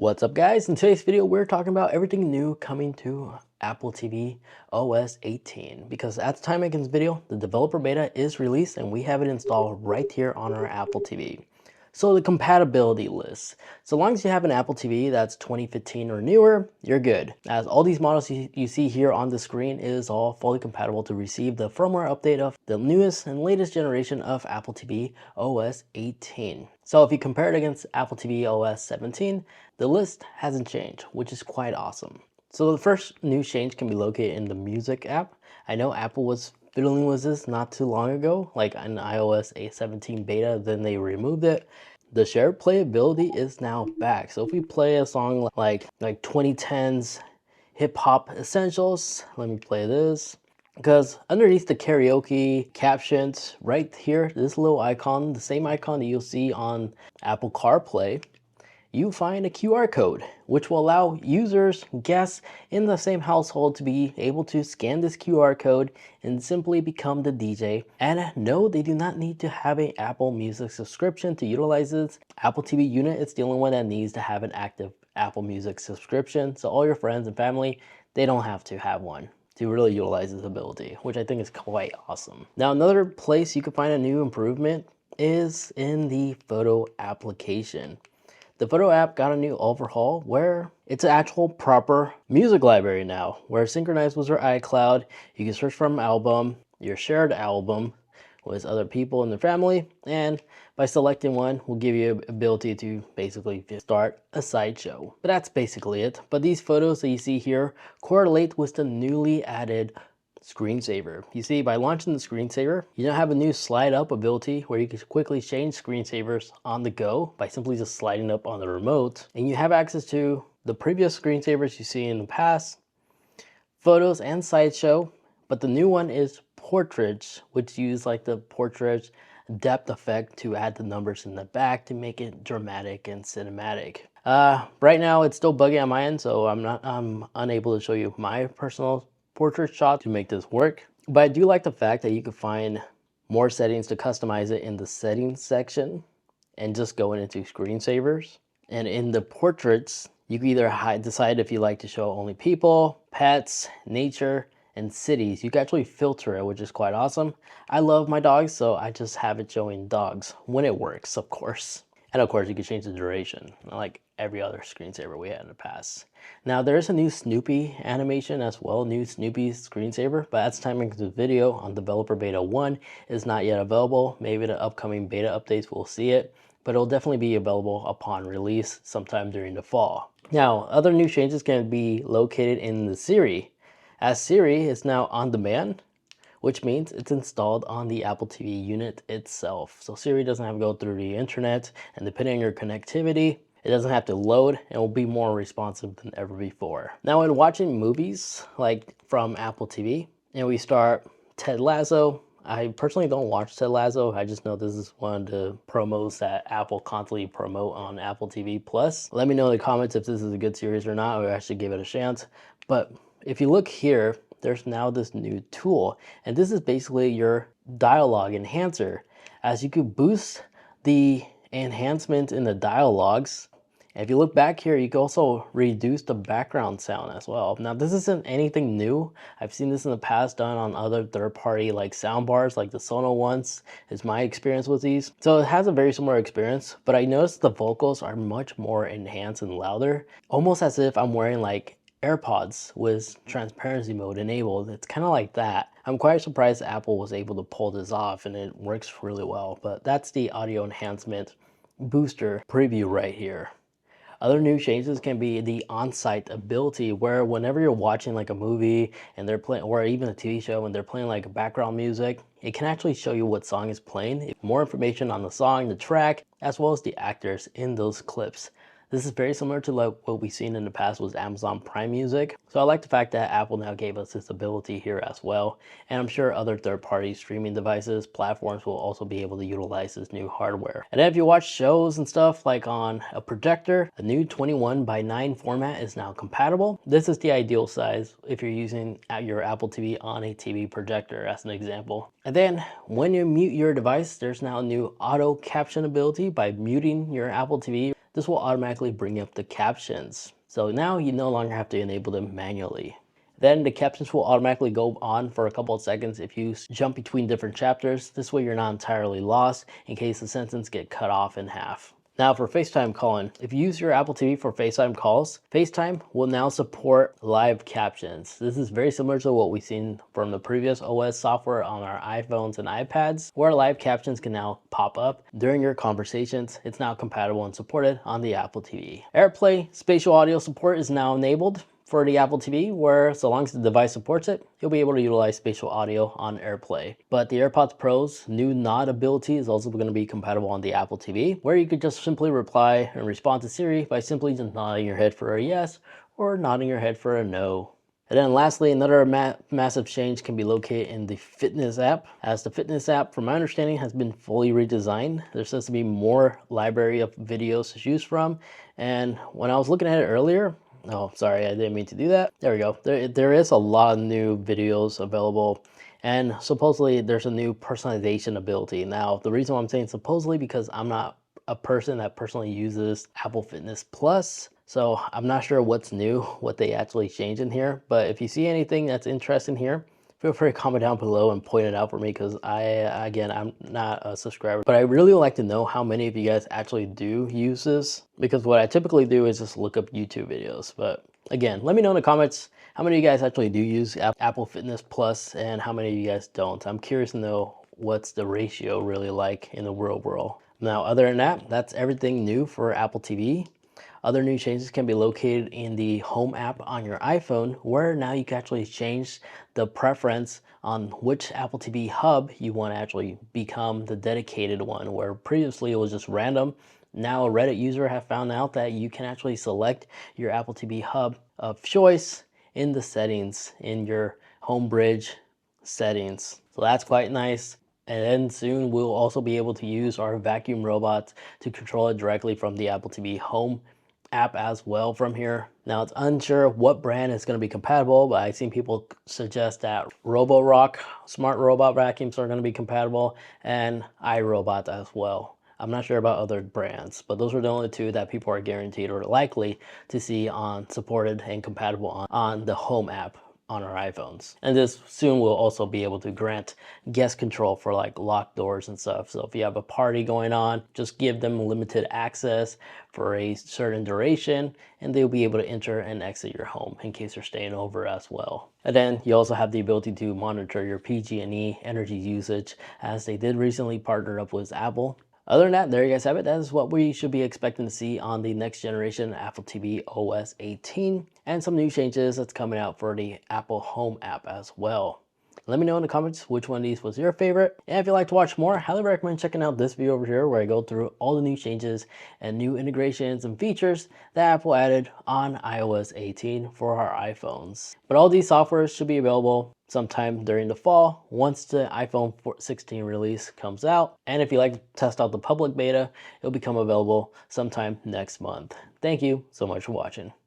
What's up guys? In today's video we're talking about everything new coming to Apple TV OS 18 because at the time of making this video the developer beta is released and we have it installed right here on our Apple TV. So the compatibility list. So long as you have an Apple TV that's 2015 or newer, you're good. As all these models you see here on the screen is all fully compatible to receive the firmware update of the newest and latest generation of Apple TV OS 18. So if you compare it against Apple TV OS 17, the list hasn't changed, which is quite awesome. So the first new change can be located in the Music app. I know Apple was fiddling with this not too long ago, like in iOS 17 beta, then they removed it. The shared playability is now back. So if we play a song like 2010s hip hop essentials, let me play this. Because underneath the karaoke captions right here, this little icon, the same icon that you'll see on Apple CarPlay, you find a QR code, which will allow users, guests in the same household to be able to scan this QR code and simply become the DJ. And no, they do not need to have an Apple Music subscription to utilize this. Apple TV unit is the only one that needs to have an active Apple Music subscription. So all your friends and family, they don't have to have one to really utilize this ability, which I think is quite awesome. Now, another place you can find a new improvement is in the photo application. The photo app got a new overhaul where it's an actual proper music library now, where it's synchronized with your iCloud. You can search for an album, your shared album with other people in the family, and by selecting one will give you the ability to basically start a slideshow. But that's basically it. But these photos that you see here correlate with the newly added screensaver. You see, by launching the screensaver, you now have a new slide up ability where you can quickly change screensavers on the go by simply just sliding up on the remote. And you have access to the previous screensavers you see in the past, photos and slideshow, but the new one is portraits, which use like the portrait depth effect to add the numbers in the back to make it dramatic and cinematic. Right now it's still buggy on my end, so I'm unable to show you my personal portrait shot to make this work. But I do like the fact that you can find more settings to customize it in the settings section and just going into screensavers. And in the portraits, you can either decide if you like to show only people, pets, nature, and cities. You can actually filter it, which is quite awesome. I love my dogs, so I just have it showing dogs when it works, of course. And of course, you can change the duration, like every other screensaver we had in the past. Now, there is a new Snoopy animation as well, new Snoopy screensaver, but at the time of this video on Developer Beta 1 is not yet available. Maybe the upcoming beta updates will see it, but it'll definitely be available upon release sometime during the fall. Now, other new changes can be located in the Siri, as Siri is now on demand, which means it's installed on the Apple TV unit itself. So Siri doesn't have to go through the internet, and depending on your connectivity, it doesn't have to load and will be more responsive than ever before. Now, when watching movies like from Apple TV, and we start Ted Lasso, I personally don't watch Ted Lasso. I just know this is one of the promos that Apple constantly promote on Apple TV Plus. Let me know in the comments if this is a good series or not, or I should give it a chance. But if you look here, there's now this new tool, and this is basically your dialogue enhancer, as you could boost the enhancement in the dialogues. And if you look back here, you can also reduce the background sound as well. Now, this isn't anything new. I've seen this in the past done on other third-party like soundbars, like the Sonos ones, is my experience with these. So it has a very similar experience, but I noticed the vocals are much more enhanced and louder, almost as if I'm wearing like AirPods with transparency mode enabled. It's kind of like that. I'm quite surprised Apple was able to pull this off, and it works really well. But that's the audio enhancement booster preview right here. Other new changes can be the on-site ability, where whenever you're watching like a movie and they're playing, or even a TV show and they're playing like background music, it can actually show you what song is playing, more information on the song, the track, as well as the actors in those clips. This is very similar to like what we've seen in the past with Amazon Prime Music. So I like the fact that Apple now gave us this ability here as well. And I'm sure other third-party streaming devices, platforms will also be able to utilize this new hardware. And then if you watch shows and stuff like on a projector, a new 21:9 format is now compatible. This is the ideal size if you're using your Apple TV on a TV projector as an example. And then when you mute your device, there's now a new auto caption ability by muting your Apple TV. this will automatically bring up the captions. So now you no longer have to enable them manually. Then the captions will automatically go on for a couple of seconds if you jump between different chapters. This way you're not entirely lost in case the sentence get cut off in half. Now for FaceTime calling, if you use your Apple TV for FaceTime calls, FaceTime will now support live captions. This is very similar to what we've seen from the previous OS software on our iPhones and iPads, where live captions can now pop up during your conversations. It's now compatible and supported on the Apple TV. AirPlay spatial audio support is now enabled for the Apple TV, where so long as the device supports it, you'll be able to utilize spatial audio on AirPlay. But the AirPods Pro's new nod ability is also going to be compatible on the Apple TV, where you could just simply reply and respond to Siri by simply just nodding your head for a yes or nodding your head for a no. And then lastly, another massive change can be located in the Fitness app, as the Fitness app, from my understanding, has been fully redesigned. There says to be more library of videos to choose from, and when I was looking at it earlier, oh, sorry, I didn't mean to do that. There we go. There is a lot of new videos available, and supposedly there's a new personalization ability. Now, the reason why I'm saying supposedly, because I'm not a person that personally uses Apple Fitness Plus, so I'm not sure what's new, what they actually changed in here. But if you see anything that's interesting here, feel free to comment down below and point it out for me, because I'm not a subscriber. But I really would like to know how many of you guys actually do use this, because what I typically do is just look up YouTube videos. But again, let me know in the comments how many of you guys actually do use Apple Fitness Plus and how many of you guys don't. I'm curious to know what's the ratio really like in the real world. Now, other than that, that's everything new for Apple TV. Other new changes can be located in the Home app on your iPhone, where now you can actually change the preference on which Apple TV hub you want to actually become the dedicated one, where previously it was just random. Now a Reddit user have found out that you can actually select your Apple TV hub of choice in the settings, in your home bridge settings. So that's quite nice. And then soon we'll also be able to use our vacuum robots to control it directly from the Apple TV Home app as well from here. Now, it's unsure what brand is going to be compatible, but I've seen people suggest that Roborock smart robot vacuums are going to be compatible, and iRobot as well. I'm not sure about other brands, but those are the only two that people are guaranteed or likely to see on supported and compatible on the Home app on our iPhones. And this soon will also be able to grant guest control for like locked doors and stuff. So if you have a party going on, just give them limited access for a certain duration, and they'll be able to enter and exit your home in case you're staying over as well. And then you also have the ability to monitor your PG&E energy usage, as they did recently partner up with Apple. Other than that, there you guys have it. That is what we should be expecting to see on the next generation Apple TV OS 18, and some new changes that's coming out for the Apple Home app as well. Let me know in the comments which one of these was your favorite. And if you'd like to watch more, I highly recommend checking out this video over here, where I go through all the new changes and new integrations and features that Apple added on iOS 18 for our iPhones. But all these softwares should be available sometime during the fall, once the iPhone 16 release comes out. And if you'd like to test out the public beta, it'll become available sometime next month. Thank you so much for watching.